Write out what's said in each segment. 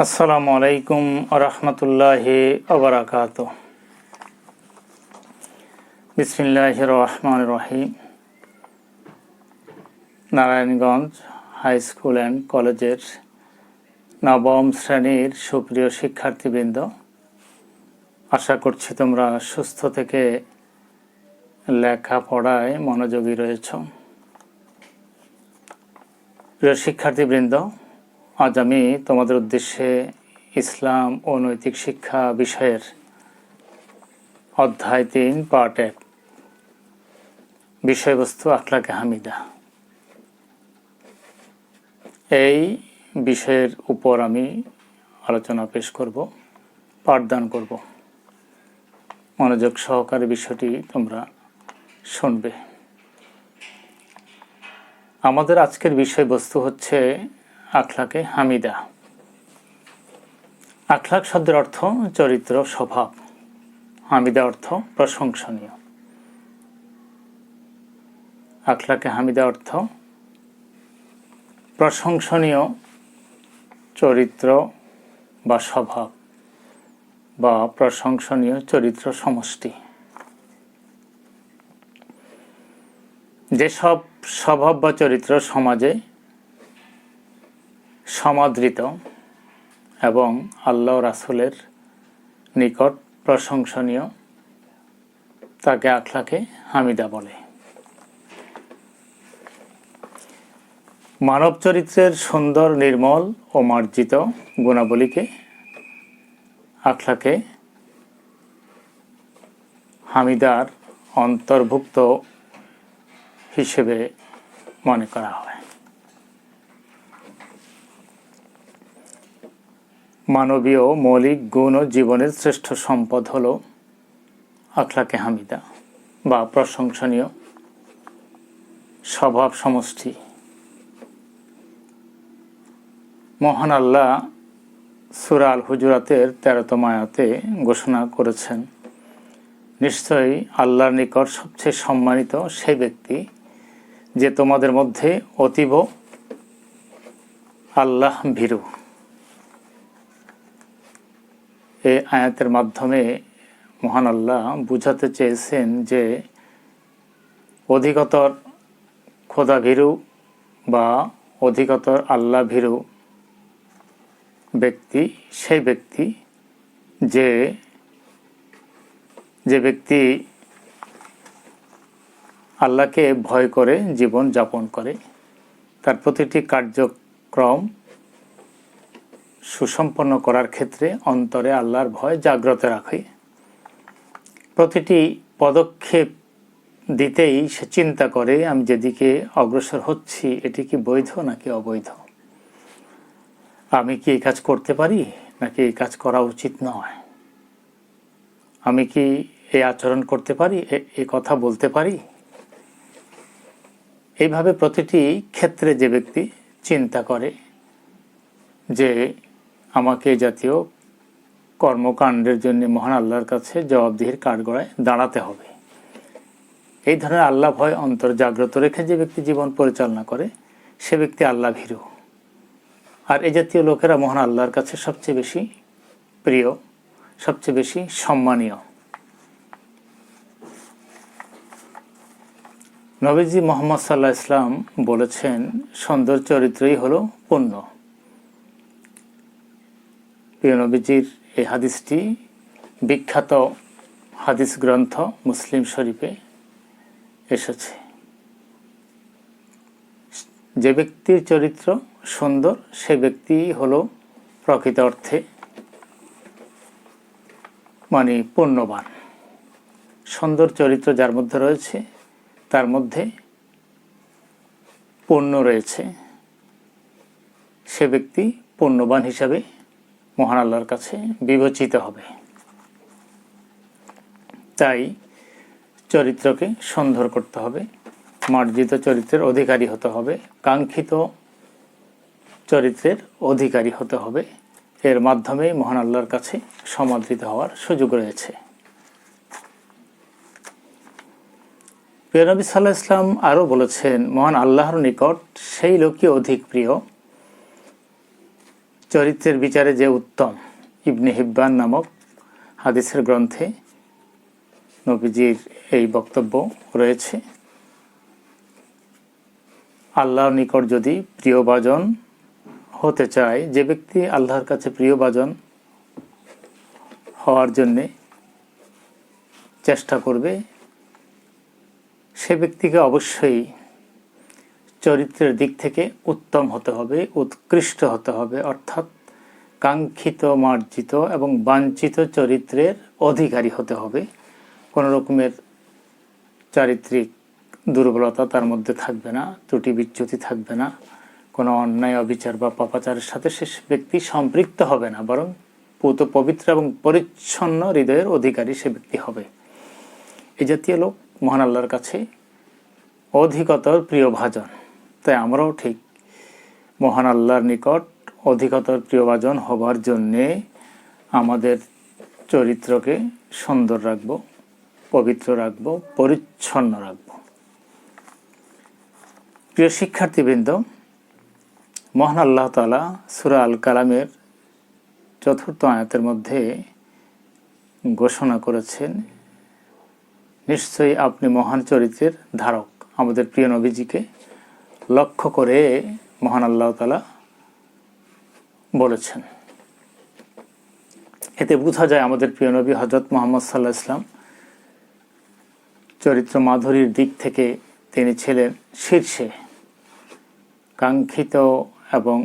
আসসালামু আলাইকুম আরহামতুল্লাহি আবরাকাতুহ। বিসমিল্লাহির রহমানির রহিম। নারায়ণগঞ্জ হাই স্কুল অ্যান্ড কলেজের নবম শ্রেণীর সুপ্রিয় শিক্ষার্থীবৃন্দ, আশা করছি তোমরা সুস্থ থেকে লেখাপড়ায় মনোযোগী রয়েছ। প্রিয় শিক্ষার্থীবৃন্দ, আজ আমি তোমাদের উদ্দেশ্যে ইসলাম ও নৈতিক শিক্ষা বিষয়ের অধ্যায় ৩ পার্ট ১ বিষয়বস্তু আখলাকে হামিদা এই বিষয়ের উপর আমি আলোচনা পেশ করব, পাঠদান করব। মনোযোগ সহকারে বিষয়টি তোমরা শুনবে। আমাদের আজকের বিষয়বস্তু হচ্ছে আখলাকে হামিদা। আখলাক শব্দের অর্থ চরিত্র, স্বভাব। হামিদা অর্থ প্রশংসনীয়। আখলাকে হামিদা অর্থ প্রশংসনীয় চরিত্র বা স্বভাব বা প্রশংসনীয় চরিত্র সমষ্টি। যেসব স্বভাব বা চরিত্র সমাজে সমাদৃত এবং আল্লাহ রাসূলের নিকট প্রশংসনীয়, তাকে আখলাকে হামিদা বলে। মানব চরিত্রের সুন্দর, নির্মল ও মার্জিত গুণাবলীকে আখলাকে হামিদার অন্তর্ভুক্ত হিসেবে মনে করা হয়। মানবীয় মৌলিক গুণ ও জীবনের শ্রেষ্ঠ সম্পদ হল আখলাকে হামিদা বা প্রশংসনীয় স্বভাব সমষ্টি। মহান আল্লাহ সূরা আল হুজুরাতের ১৩তম আয়াতে ঘোষণা করেছেন, নিশ্চয়ই আল্লাহর নিকট সবচেয়ে সম্মানিত সেই ব্যক্তি যে তোমাদের মধ্যে অতীব আল্লাহ ভীরু। এই আয়াতের মাধ্যমে মহান আল্লাহ বুঝাতে চেয়েছেন যে অধিকতর খোদা ভীরু বা অধিকতর আল্লাহ ভীরু ব্যক্তি সেই ব্যক্তি যে ব্যক্তি আল্লাহকে ভয় করে জীবন যাপন করে, তার প্রতিটি কার্যক্রম সুসম্পন্ন করার ক্ষেত্রে অন্তরে আল্লাহর ভয় জাগ্রত রাখে। প্রতিটি পদক্ষেপ দিতেই সে চিন্তা করে, আমি যেদিকে অগ্রসর হচ্ছি এটি কি বৈধ নাকি অবৈধ, আমি কি এই কাজ করতে পারি নাকি এই কাজ করা উচিত নয়, আমি কি এই আচরণ করতে পারি, এই কথা বলতে পারি। এইভাবে প্রতিটি ক্ষেত্রে যে ব্যক্তি চিন্তা করে যে আমাকে এই জাতীয় কর্মকাণ্ডের জন্য মহান আল্লাহর কাছে জবাবদিহির কাঠগড়ায় দাঁড়াতে হবে, এই ধরনের আল্লাহ ভয় অন্তর জাগ্রত রেখে যে ব্যক্তি জীবন পরিচালনা করে, সে ব্যক্তি আল্লাহ ভীরু। আর এই জাতীয় লোকেরা মহান আল্লাহর কাছে সবচেয়ে বেশি প্রিয়, সবচেয়ে বেশি সম্মানীয়। নবীজি মুহাম্মদ সাল্লাল্লাহু আলাইহি ওয়াসাল্লাম বলেছেন, সুন্দর চরিত্রই হলো পুণ্য। প্রিয় নবীজির এই হাদিসটি বিখ্যাত হাদিস গ্রন্থ মুসলিম শরীফে এসেছে। যে ব্যক্তির চরিত্র সুন্দর সে ব্যক্তি হলো প্রকৃত অর্থে পুণ্যবান। সুন্দর চরিত্র যার মধ্যে রয়েছে তার মধ্যে পুণ্য রয়েছে, সে ব্যক্তি পুণ্যবান হিসাবে মহান আল্লাহর কাছে বিবেচিত হবে। তাই চরিত্রকে সুন্দর করতে হবে, মার্জিত চরিত্রের অধিকারী হতে হবে, কাঙ্ক্ষিত চরিত্রের অধিকারী হতে হবে। এর মাধ্যমে মহান আল্লাহর কাছে সমাদৃত হওয়ার সুযোগ রয়েছে। প্রিয় নবী সাল্লাল্লাহু আলাইহি ওয়াসাল্লাম আরও বলেছেন, মহান আল্লাহর নিকট সেই লোকই অধিক প্রিয় চরিত্রের বিচারে যে উত্তম, ইবনে হিব্বান নামক হাদিসের গ্রন্থে নবীজির এই বক্তব্য রয়েছে। আল্লাহর নিকট যদি প্রিয়ভাজন হতে চায়, যে ব্যক্তি আল্লাহর কাছে প্রিয়ভাজন হওয়ার জন্যে চেষ্টা করবে, সে ব্যক্তিকে অবশ্যই চরিত্রের দিক থেকে উত্তম হতে হবে, উৎকৃষ্ট হতে হবে, অর্থাৎ কাঙ্ক্ষিত, মার্জিত এবং বাঞ্ছিত চরিত্রের অধিকারী হতে হবে। কোনো রকমের চারিত্রিক দুর্বলতা তার মধ্যে থাকবে না, ত্রুটি বিচ্যুতি থাকবে না, কোনো অন্যায়, অবিচার বা পাপাচারের সাথে সে ব্যক্তি সম্পৃক্ত হবে না, বরং পুত পবিত্র এবং পরিচ্ছন্ন হৃদয়ের অধিকারী সে ব্যক্তি হবে। এই জাতীয় লোক মহান আল্লাহর কাছে অধিকতর প্রিয়ভাজন। তাই আমরাও ঠিক মহান আল্লাহর নিকট অধিকতর প্রিয়ভাজন হবার জন্যে আমাদের চরিত্রকে সুন্দর রাখব, পবিত্র রাখব, পরিচ্ছন্ন রাখব। প্রিয় শিক্ষার্থীবৃন্দ, মহান আল্লাহ তাআলা সূরা আল কালামের ৪র্থ আয়াতের মধ্যে ঘোষণা করেছেন, নিশ্চয়ই আপনি মহান চরিত্রের ধারক। আমাদের প্রিয় নবীজিকে লক্ষ্য করে মহান আল্লাহ তাআলা বলেছেন। এতে বোঝা যায় আমাদের প্রিয় নবী হযরত মুহাম্মদ সাল্লাল্লাহু আলাইহি ওয়াসাল্লাম চরিত্র মাধুরীর দিক থেকে তিনি ছিলেন শীর্ষে, কাঙ্ক্ষিত এবং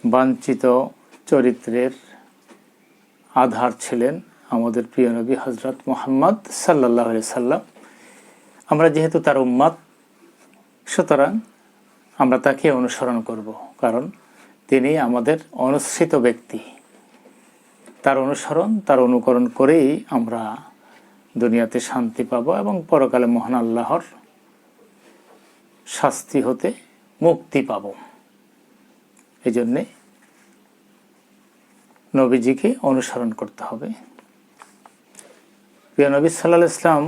বাঞ্ছিত চরিত্রের আধার ছিলেন আমাদের প্রিয় নবী হযরত মুহাম্মদ সাল্লাল্লাহু আলাইহি ওয়াসাল্লাম। আমরা যেহেতু তার উম্মত, সুতরাং আমরা তাকে অনুসরণ করব, কারণ তিনি আমাদের অনুসৃত ব্যক্তি। তার অনুসরণ, তার অনুকরণ করেই আমরা দুনিয়াতে শান্তি পাব এবং পরকালে মহান আল্লাহর শাস্তি হতে মুক্তি পাব। এই জন্যে নবীজিকে অনুসরণ করতে হবে। প্রিয় নবী সাল্লাল্লাহু আলাইহি ওয়াসাল্লাম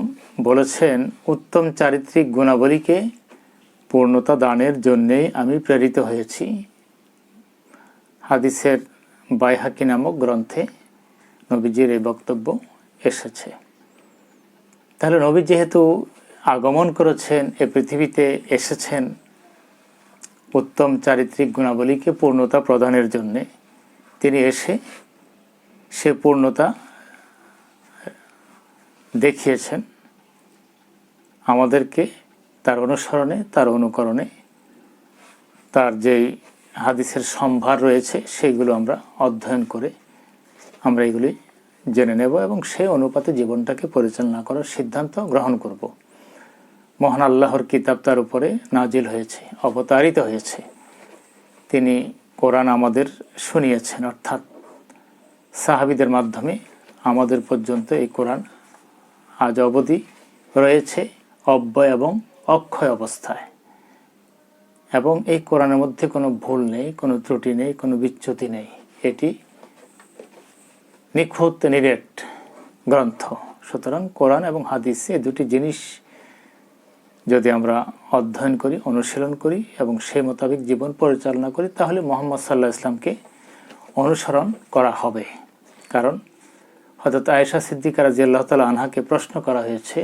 বলেছেন, উত্তম চারিত্রিক গুণাবলীকে পূর্ণতা দানের জন্যেই আমি প্রেরিত হয়েছি। হাদিসের বাইহাকি নামক গ্রন্থে নবীজির এই বক্তব্য এসেছে। তাহলে নবী যেহেতু আগমন করেছেন, এ পৃথিবীতে এসেছেন উত্তম চারিত্রিক গুণাবলীকে পূর্ণতা প্রদানের জন্যে, তিনি এসে সে পূর্ণতা দেখিয়েছেন আমাদেরকে। তার অনুসরণে, তার অনুকরণে, তার যেই হাদিসের সম্ভার রয়েছে সেইগুলো আমরা অধ্যয়ন করে আমরা এগুলি জেনে নেব এবং সেই অনুপাতে জীবনটাকে পরিচালনা করার সিদ্ধান্ত গ্রহণ করব। মহান আল্লাহর কিতাব তার উপরে নাজিল হয়েছে, অবতারিত হয়েছে। তিনি কোরআন আমাদের শুনিয়েছেন, অর্থাৎ সাহাবীদের মাধ্যমে আমাদের পর্যন্ত এই কোরআন আজ অবধি রয়েছে অব্যয় এবং অক্ষয় অবস্থায়। এবং এই কোরআনের মধ্যে কোনো ভুল নেই, কোনো ত্রুটি নেই, কোনো বিচ্যুতি নেই। এটি নিখুঁত, নিরেট গ্রন্থ। সুতরাং কোরআন এবং হাদিস, এই দুটি জিনিস যদি আমরা অধ্যয়ন করি, অনুশীলন করি এবং সেই মোতাবেক জীবন পরিচালনা করি, তাহলে মুহাম্মদ সাল্লাল্লাহু আলাইহি ওয়াসাল্লামকে অনুসরণ করা হবে। কারণ হযরত আয়েশা সিদ্দিকা রাদিয়াল্লাহু তাআলা আনহাকে প্রশ্ন করা হয়েছে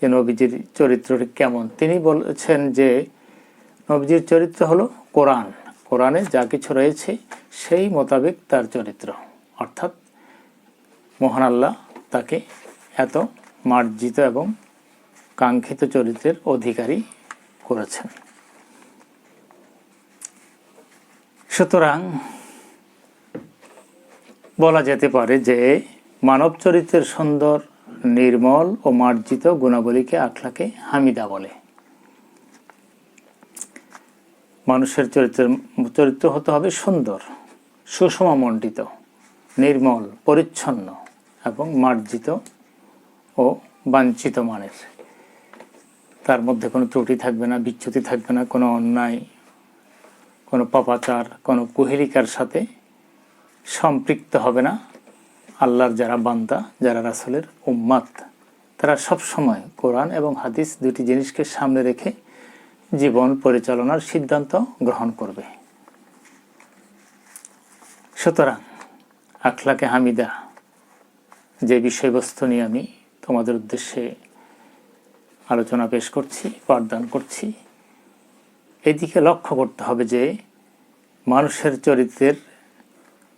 যে নবীজির চরিত্রটি কেমন। তিনি বলেছেন যে নবীজির চরিত্র হলো কোরআন, কোরআনে যা কিছু রয়েছে সেই মোতাবেক তার চরিত্র, অর্থাৎ মহান আল্লাহ তাকে এত মার্জিত এবং কাঙ্ক্ষিত চরিত্রের অধিকারী করেছেন। সুতরাং বলা যেতে পারে যে মানব চরিত্রের সুন্দর, নির্মল ও মার্জিত গুণাবলীকে আখলাকে হামিদা বলে। মানুষের চরিত্র হতে হবে সুন্দর, সুষমামণ্ডিত, নির্মল, পরিচ্ছন্ন এবং মার্জিত ও বাঞ্ছিত মানের। তার মধ্যে কোনো ত্রুটি থাকবে না, বিচ্যুতি থাকবে না, কোনো অন্যায়, কোনো পাপাচার, কোনো কুহেলিকার সাথে সম্পৃক্ত হবে না। আল্লাহর যারা বান্দা, যারা রাসূলের উম্মত, তারা সব সময় কোরআন এবং হাদিস দুটি জিনিসকে সামনে রেখে জীবন পরিচালনার সিদ্ধান্ত গ্রহণ করবে। সুতরাং আখলাকে হামিদা যে বিষয়বস্তু নিয়ে আমি তোমাদের উদ্দেশ্যে আলোচনা পেশ করছি, পাঠদান করছি, এদিকে লক্ষ্য করতে হবে যে মানুষের চরিত্রের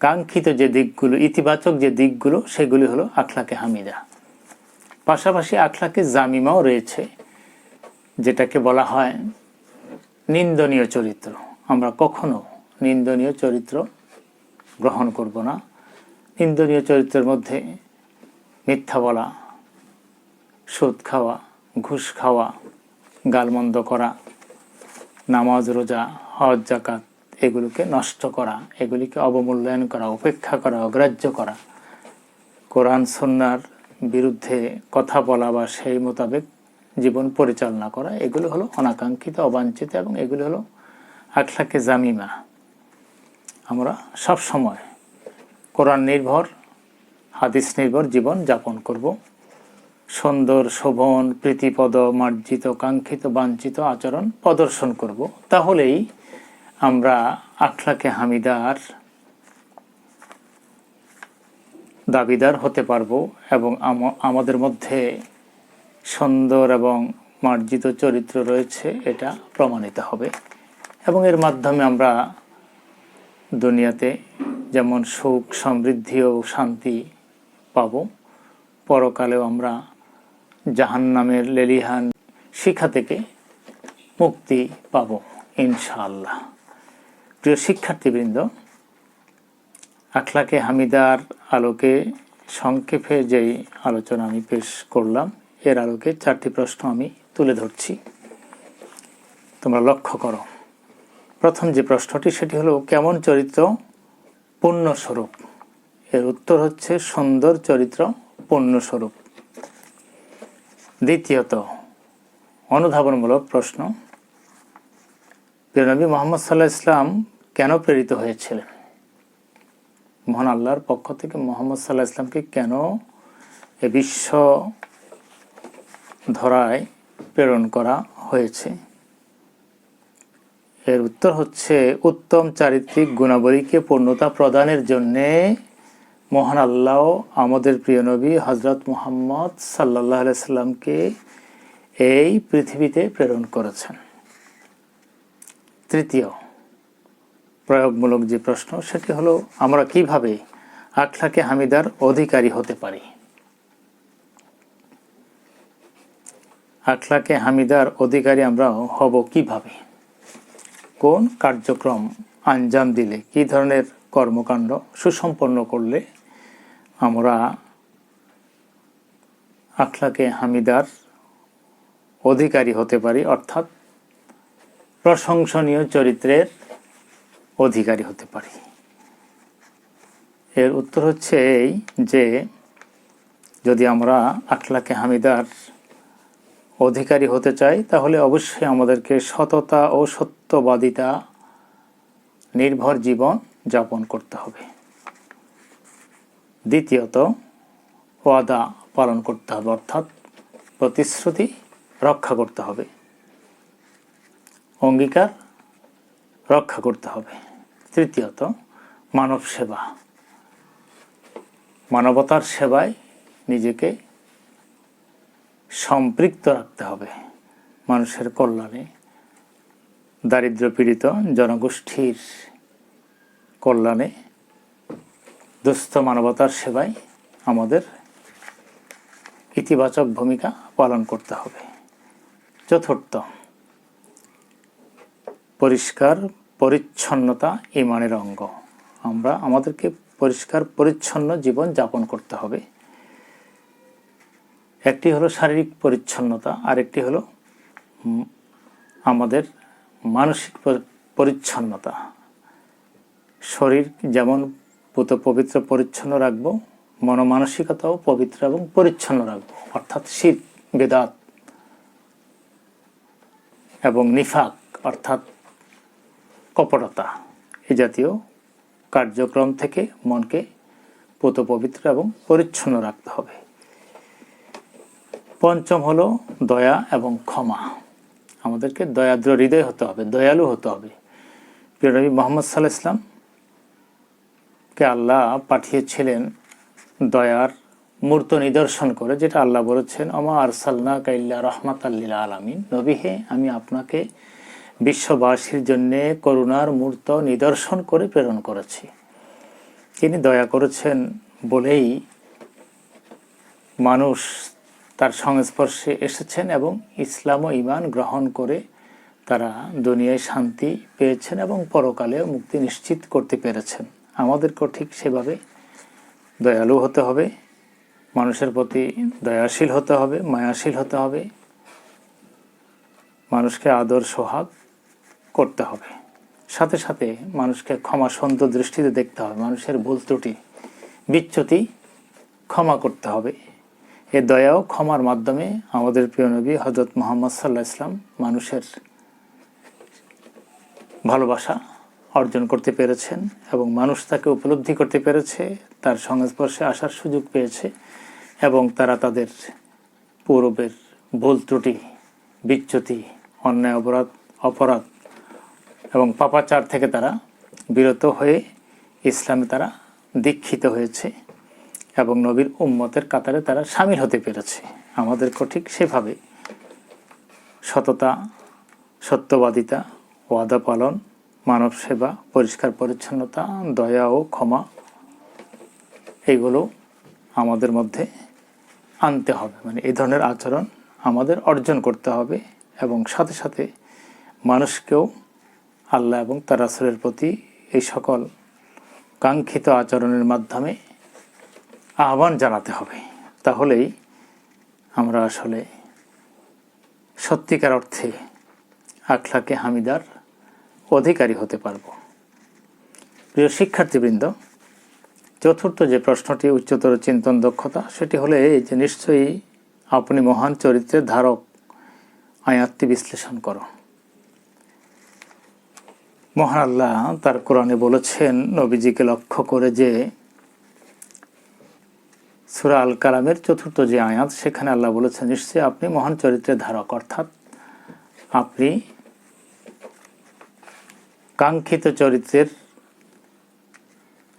কাঙ্ক্ষিত যে দিকগুলো, ইতিবাচক যে দিকগুলো, সেগুলি হলো আখলাকে হামিদা। পাশাপাশি আখলাকে জামিমাও রয়েছে, যেটাকে বলা হয় নিন্দনীয় চরিত্র। আমরা কখনো নিন্দনীয় চরিত্র গ্রহণ করব না। নিন্দনীয় চরিত্রের মধ্যে মিথ্যা বলা, সুদ খাওয়া, ঘুষ খাওয়া, গালমন্দ করা, নামাজ রোজা, হজ জাকাত এগুলোকে নষ্ট করা, এগুলিকে অবমূল্যায়ন করা, উপেক্ষা করা, অগ্রাহ্য করা, কোরআন সুন্নাহর বিরুদ্ধে কথা বলা বা সেই মোতাবেক জীবন পরিচালনা করা, এগুলো হলো অনাকাঙ্ক্ষিত, অবাঞ্ছিত, এবং এগুলো হলো আখলাকে জামিমা। আমরা সব সময় কোরআন নির্ভর, হাদিস নির্ভর জীবন যাপন করব। সুন্দর, শোভন, প্রীতিপদ, মার্জিত, কাঙ্ক্ষিত, বাঞ্ছিত আচরণ প্রদর্শন করব। তাহলেই আমরা আখলাকে হামিদার দাবিদার হতে পারবো এবং আমাদের মধ্যে সুন্দর এবং মার্জিত চরিত্র রয়েছে এটা প্রমাণিত হবে। এবং এর মাধ্যমে আমরা দুনিয়াতে যেমন সুখ, সমৃদ্ধি ও শান্তি পাব, পরকালেও আমরা জাহান্নামের লেলিহান শিখা থেকে মুক্তি পাব ইনশাআল্লাহ। প্রিয় শিক্ষার্থীবৃন্দ, আখলাকে হামিদার আলোকে সংক্ষেপে যেই আলোচনা আমি পেশ করলাম, এর আলোকে 4টি প্রশ্ন আমি তুলে ধরছি, তোমরা লক্ষ্য করো। প্রথম যে প্রশ্নটি সেটি হলো, কেমন চরিত্র পুণ্যস্বরূপ? এর উত্তর হচ্ছে সুন্দর চরিত্র পুণ্যস্বরূপ। দ্বিতীয়ত, অনুধাবনমূলক প্রশ্ন, নবী মুহাম্মদ সাল্লাল্লাহু আলাইহি ওয়াসাল্লাম কেন প্রেরিত হয়েছিলেন? মহান আল্লাহর পক্ষ থেকে মুহাম্মদ সাল্লাল্লাহু আলাইহি ওয়াসাল্লামকে কেন এ বিশ্ব ধরায় প্রেরণ করা হয়েছে? এর উত্তর হচ্ছে, উত্তম চারিত্রিক গুণাবলীকে পূর্ণতা প্রদানের জন্যে মহান আল্লাহ আমাদের প্রিয় নবী হযরত মুহাম্মদ সাল্লাল্লাহু আলাইহি ওয়াসাল্লামকে এই পৃথিবীতে প্রেরণ করেছেন। তৃতীয় প্রয়োগমূলক যে প্রশ্ন সেটি হলো, আমরা কিভাবে আখলাকে হামিদার অধিকারী হতে পারি? আখলাকে হামিদার অধিকারী আমরা হব কিভাবে? কোন কার্যক্রম আঞ্জাম দিলে, কি ধরনের কর্মকাণ্ড সুসম্পন্ন করলে আমরা আখলাকে হামিদার অধিকারী হতে পারি, অর্থাৎ প্রশংসনীয় চরিত্রের অধিকারী হতে পারি? এর উত্তর হচ্ছে এই যে, যদি আমরা আখলাকে হামিদার অধিকারী হতে চাই তাহলে অবশ্যই আমাদেরকে সততা ও সত্যবাদিতা নির্ভর জীবন যাপন করতে হবে। দ্বিতীয়ত, ওয়াদা পালন করতে হবে, অর্থাৎ প্রতিশ্রুতি রক্ষা করতে হবে, অঙ্গীকার রক্ষা করতে হবে। তৃতীয়ত, মানব সেবা, মানবতার সেবায় নিজেকে সম্পৃক্ত রাখতে হবে, মানুষের কল্যাণে, দারিদ্র পীড়িত জনগোষ্ঠীর কল্যাণে, দুস্থ মানবতার সেবায় আমাদের ইতিবাচক ভূমিকা পালন করতে হবে। চতুর্থ, পরিষ্কার পরিচ্ছন্নতা ঈমানের অঙ্গ। আমাদেরকে পরিষ্কার পরিচ্ছন্ন জীবন যাপন করতে হবে। একটি হলো শারীরিক পরিচ্ছন্নতা, আরেকটি হলো আমাদের মানসিক পরিচ্ছন্নতা। শরীর যেমন পবিত্র পরিচ্ছন্ন রাখবো, মনোমানসিকতাও পবিত্র এবং পরিচ্ছন্ন রাখবো, অর্থাৎ শিরক, বিদআত এবং নিফাক অর্থাৎ কপটতা এই জাতীয় কার্যক্রম থেকে মনকে পবিত্র এবং পরিচ্ছন্ন রাখতে হবে। পঞ্চম হলো দয়া এবং ক্ষমা। আমাদেরকে দয়াদ্র হৃদয় হতে হবে, দয়ালু হতে হবে। প্রিয় নবী মুহাম্মদ সাল্লাল্লাহু আলাইহি ওয়াসাল্লাম মানুষকে আল্লাহ পাঠিয়েছিলেন দয়ার মূর্ত নিদর্শন করে, যেটা আল্লাহ বলেছেন, আমা আরসালনাকা ইল্লা রাহমাতাল লিল আলামিন, নবী হে, আমি আপনাকে বিশ্ববাসীর জন্য করুণার মূর্ত নিদর্শন করে প্রেরণ করেছি। তিনি দয়া করেছেন বলেই মানুষ তার সংস্পর্শে এসেছেন এবং ইসলাম ও ঈমান গ্রহণ করে তারা দুনিয়ায় শান্তি পেয়েছেন এবং পরকালেও মুক্তি নিশ্চিত করতে পেরেছেন। আমাদেরকেও ঠিক সেভাবে দয়ালু হতে হবে, মানুষের প্রতি দয়াশীল হতে হবে, মায়াশীল হতে হবে, মানুষকে আদর সোহাগ করতে হবে। সাথে সাথে মানুষকে ক্ষমা সুন্দর দৃষ্টিতে দেখতে হবে, মানুষের ভুল ত্রুটি বিচ্যুতি ক্ষমা করতে হবে। এ দয়া ও ক্ষমার মাধ্যমে আমাদের প্রিয় নবী হযরত মুহাম্মদ সাল্লাল্লাহু আলাইহি ওয়াসাল্লাম মানুষের ভালোবাসা অর্জন করতে পেরেছেন এবং মানুষ তাকে উপলব্ধি করতে পেরেছে, তার সংস্পর্শে আসার সুযোগ পেয়েছে এবং তারা তাদের পূর্বের ভুল ত্রুটি বিচ্যুতি অন্যায় অপরাধ এবং পাপাচার থেকে তারা বিরত হয়ে ইসলামে তারা দীক্ষিত হয়েছে এবং নবীর উম্মতের কাতারে তারা সামিল হতে পেরেছে। আমাদেরকেও ঠিক সেভাবে সততা, সত্যবাদিতা, ওয়াদা পালন, মানব সেবা, পরিষ্কার পরিচ্ছন্নতা, দয়া ও ক্ষমা, এইগুলো আমাদের মধ্যে আনতে হবে। মানে এই ধরনের আচরণ আমাদের অর্জন করতে হবে এবং সাথে সাথে মানুষকেও আল্লাহ এবং তার রাসূলের প্রতি এই সকল কাঙ্ক্ষিত আচরণের মাধ্যমে আহ্বান জানাতে হবে। তাহলেই আমরা আসলে সত্যিকার অর্থে আখলাকে হামিদার অধিকারী হতে পারব। প্রিয় শিক্ষার্থীবৃন্দ, চতুর্থ যে প্রশ্নটি উচ্চতর চিন্তন দক্ষতা, সেটি হলো এই যে নিশ্চয়ই আপনি মহান চরিত্রের ধারক, আয়াতটি বিশ্লেষণ করো। মহান আল্লাহ তার কোরআনে বলেছেন নবীজিকে লক্ষ্য করে যে সূরা আল কালামের চতুর্থ যে আয়াত, সেখানে আল্লাহ বলেছেন নিশ্চয়ই আপনি মহান চরিত্রের ধারক, অর্থাৎ আপনি কাঙ্ক্ষিত চরিত্রের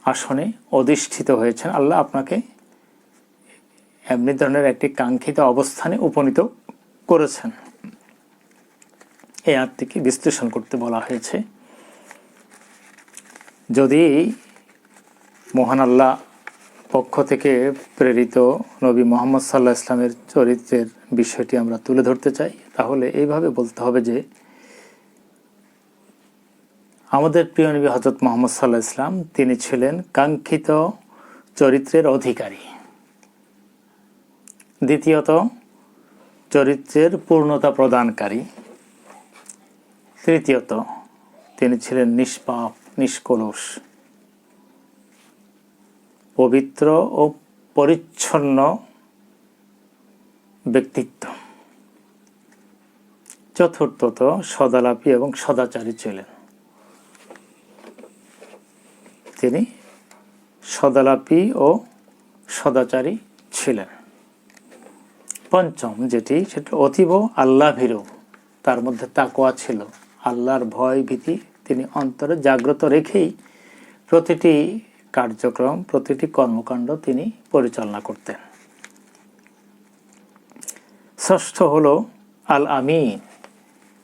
আসনে অধিষ্ঠিত হয়েছেন। আল্লাহ আপনাকে এমনি ধরনের একটি কাঙ্ক্ষিত অবস্থানে উপনীত করেছেন। এই আয়াতটিকে বিশ্লেষণ করতে বলা হয়েছে। যদি মহান আল্লাহ পক্ষ থেকে প্রেরিত নবী মুহাম্মদ সাল্লাল্লাহু আলাইহি ওয়াসাল্লামের চরিত্রের বিষয়টি আমরা তুলে ধরতে চাই, তাহলে এইভাবে বলতে হবে যে আমাদের প্রিয় নবী হযরত মুহাম্মদ সাল্লাল্লাহু আলাইহি ওয়াসাল্লাম তিনি ছিলেন কাঙ্ক্ষিত চরিত্রের অধিকারী। দ্বিতীয়ত, চরিত্রের পূর্ণতা প্রদানকারী। তৃতীয়ত, তিনি ছিলেন নিষ্পাপ, নিষ্কলুষ, পবিত্র ও পরিচ্ছন্ন ব্যক্তিত্ব। চতুর্থত, সদালাপী এবং সদাচারী ছিলেন। তিনি সদালাপী ও সদাচারী ছিলেন। পঞ্চম যেটি, সেটা অতীব আল্লাহ ভীরু, তার মধ্যে তাকওয়া ছিল, আল্লাহর ভয় ভীতি তিনি অন্তরে জাগ্রত রেখেই প্রতিটি কার্যক্রম, প্রতিটি কর্মকাণ্ড তিনি পরিচালনা করতেন। ষষ্ঠ হলো আল আমিন,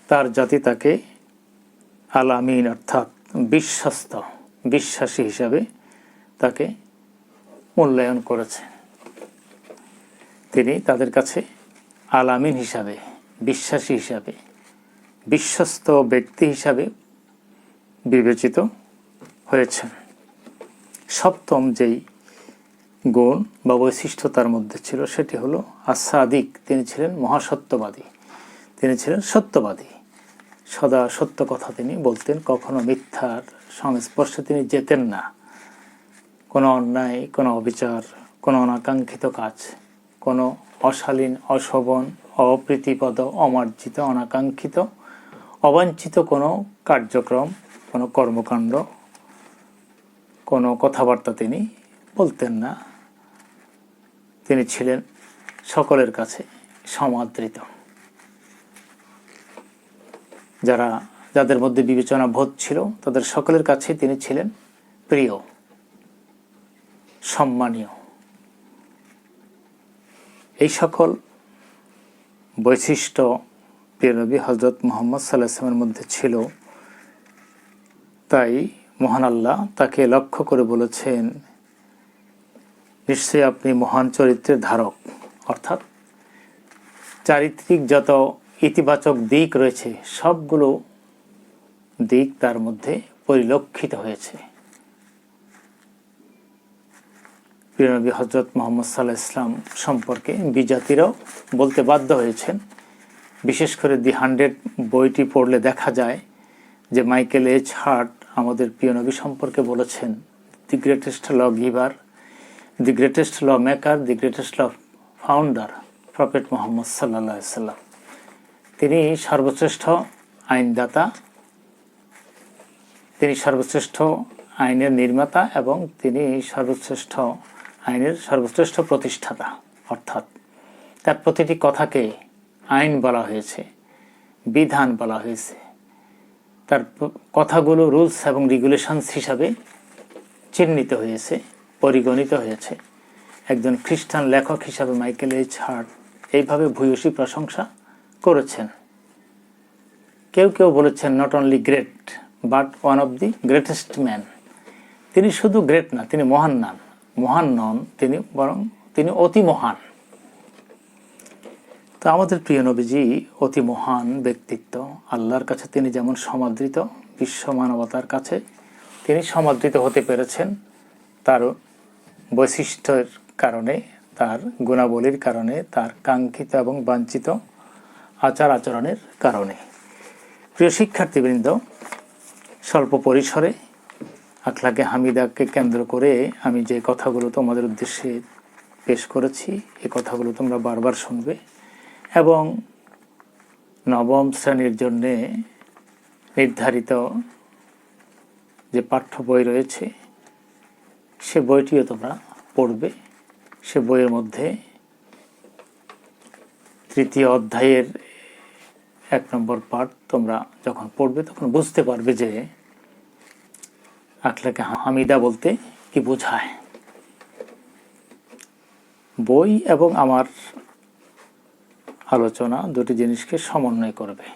তার জাতি তাকে আল আমিন অর্থাৎ বিশ্বস্ত, বিশ্বাসী হিসাবে তাকে মূল্যায়ন করেছে। তিনি তাদের কাছে আল আমিন হিসাবে, বিশ্বাসী হিসাবে, বিশ্বস্ত ব্যক্তি হিসাবে বিবেচিত হয়েছেন। সপ্তম যেই গুণ বা বৈশিষ্ট্য তার মধ্যে ছিল, সেটি হলো আসাদিক, তিনি ছিলেন মহাসত্যবাদী, তিনি ছিলেন সত্যবাদী, সদা সত্য কথা তিনি বলতেন, কখনো মিথ্যার সংস্পর্শে তিনি যেতেন না। কোনো অন্যায়, কোনো অবিচার, কোনো অনাকাঙ্ক্ষিত কাজ, কোনো অশালীন, অশোভন, অপ্রীতিপদ, অমার্জিত, অনাকাঙ্ক্ষিত, অবাঞ্ছিত কোনো কার্যক্রম, কোনো কর্মকাণ্ড, কোনো কথাবার্তা তিনি বলতেন না। তিনি ছিলেন সকলের কাছে সমাদৃত। যাদের মধ্যে বিবেচনা বোধ ছিল, তাদের সকলের কাছে তিনি ছিলেন প্রিয়। সম্মানীয়। এই সকল বৈশিষ্ট্য প্রিয় নবী হযরত মুহাম্মদ সাল্লাল্লাহু আলাইহি ওয়াসাল্লামের মধ্যে ছিল। তাই মহান আল্লাহ তাকে লক্ষ্য করে বলেছেন, নিশ্চয়ই আপনি মহান চরিত্রের ধারক। অর্থাৎ চারিত্রিক যত ইতিবাচক দিক রয়েছে সবগুলো দিক তার মধ্যে পরিলক্ষিত হয়েছে। প্রিয় নবী হযরত মুহাম্মদ সাল্লাল্লাহু আলাইহি ওয়াসাল্লাম সম্পর্কে বিজাতিরাও বলতে বাধ্য হয়েছেন। বিশেষ করে দি 100 বইটি পড়লে দেখা যায় যে মাইকেল এইচ হার্ট আমাদের প্রিয় নবী সম্পর্কে বলেছেন, the greatest law giver, the greatest law maker, the greatest law founder prophet Muhammad সাল্লাল্লাহু আলাইহি ওয়াসাল্লাম। তিনি সর্বশ্রেষ্ঠ আইনদাতা, তিনি সর্বশ্রেষ্ঠ আইনের নির্মাতা এবং তিনি সর্বশ্রেষ্ঠ আইনের সর্বশ্রেষ্ঠ প্রতিষ্ঠাতা। অর্থাৎ তার প্রতিটি কথাকে আইন বলা হয়েছে, বিধান বলা হয়েছে। তার কথাগুলো রুলস এবং রেগুলেশনস হিসাবে চিহ্নিত হয়েছে, পরিগণিত হয়েছে। একজন খ্রিস্টান লেখক হিসাবে মাইকেল এইচ হার্ট এইভাবে ভূয়সী প্রশংসা করেছেন। কেউ কেউ বলেছেন, not only great but one of the greatest man. তিনি শুধু গ্রেট না, তিনি মহান নন, তিনি বরং তিনি অতি মহান। তো আমাদের প্রিয় নবীজি অতি মহান ব্যক্তিত্ব। আল্লাহর কাছে তিনি যেমন সমাদৃত, বিশ্ব মানবতার কাছে তিনি সমাদৃত হতে পেরেছেন তার বৈশিষ্ট্যের কারণে, তার গুণাবলীর কারণে, তার কাঙ্ক্ষিত এবং বাঞ্ছিত আচার আচরণের কারণে। প্রিয় শিক্ষার্থীবৃন্দ, স্বল্প পরিসরে আখলাকে হামিদাকে কেন্দ্র করে আমি যে কথাগুলো তোমাদের উদ্দেশ্যে পেশ করেছি, এই কথাগুলো তোমরা বারবার শুনবে এবং নবম শ্রেণীর জন্যে নির্ধারিত যে পাঠ্য বই রয়েছে সে বইটিও তোমরা পড়বে। সে বইয়ের মধ্যে 3য় অধ্যায়ের 1 নম্বর পাঠ তোমরা যখন পড়বে তখন বুঝতে পারবে যে আখলাকে হামিদা বলতে কি বোঝায়। বই এবং আমার আলোচনা দুটি জিনিসকে সমন্বয় করবে।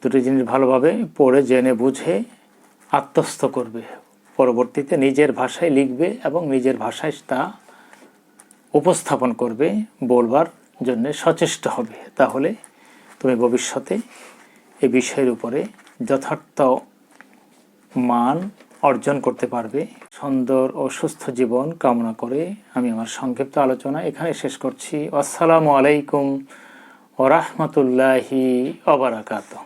দুটি জিনিস ভালোভাবে পড়ে জেনে বুঝে আত্মস্থ করবে, পরবর্তীতে নিজের ভাষায় লিখবে এবং নিজের ভাষায় তা উপস্থাপন করবে, বলবার জন্য সচেষ্ট হবে। তাহলে তুমি ভবিষ্যতে এই বিষয়ের উপরে যথার্থ মান অর্জন করতে পারবে। সুন্দর ও সুস্থ জীবন কামনা করে আমি আমার সংক্ষিপ্ত আলোচনা এখানে শেষ করছি। আসসালামু আলাইকুম ওয়া রাহমাতুল্লাহি ওয়া বারাকাতুহু।